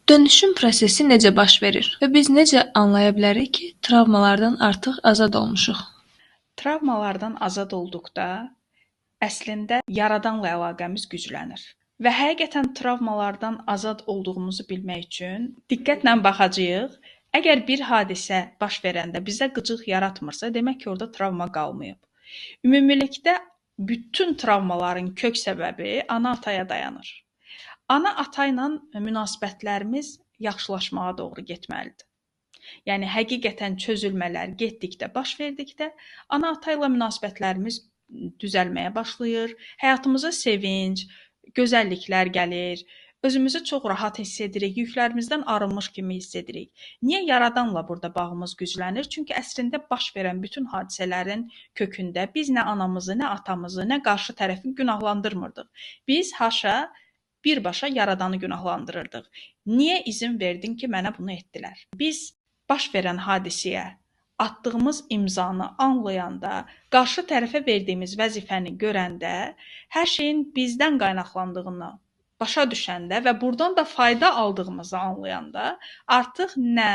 Dönüşüm prosesi necə baş verir və biz necə anlaya bilərik ki, travmalardan artıq azad olmuşuq? Travmalardan azad olduqda əslində yaradanla əlaqəmiz güclənir. Və həqiqətən travmalardan azad olduğumuzu bilmək üçün diqqətlə baxacağıq. Əgər bir hadisə baş verəndə bizə qıcıq yaratmırsa, demək ki, orada travma qalmayıb. Ümumilikdə bütün travmaların kök səbəbi ana-ataya dayanır. Ana-ata ilə münasibətlərimiz yaxşılaşmağa doğru getməlidir. Yəni həqiqətən çözülmələr getdikdə, baş verdikdə ana-ata ilə münasibətlərimiz düzəlməyə başlayır. Həyatımıza sevinc, gözəlliklər gəlir. Özümüzü çox rahat hiss edirik, yüklərimizdən arınmış kimi hiss edirik. Niyə yaradanla burada bağımız güclənir? Çünki əslində baş verən bütün hadisələrin kökündə biz nə anamızı, nə atamızı, nə qarşı tərəfi günahlandırmırdıq. Biz haşa birbaşa yaradanı günahlandırırdıq. Niyə izin verdin ki, mənə bunu etdilər? Biz baş verən hadisəyə atdığımız imzanı anlayanda, qarşı tərəfə verdiyimiz vəzifəni görəndə, hər şeyin bizdən qaynaqlandığını başa düşəndə və buradan da fayda aldığımızı anlayanda artıq nə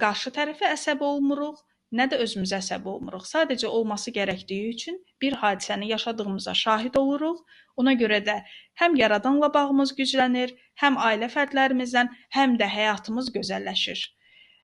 qarşı tərəfə əsəb olmuruq, nə də özümüzə əsəb olmuruq. Sadəcə olması gərəkdiyi üçün bir hadisəni yaşadığımıza şahid oluruq. Ona görə də həm yaradanla bağımız güclənir, həm ailə fərdlərimizdən, həm də həyatımız gözəlləşir.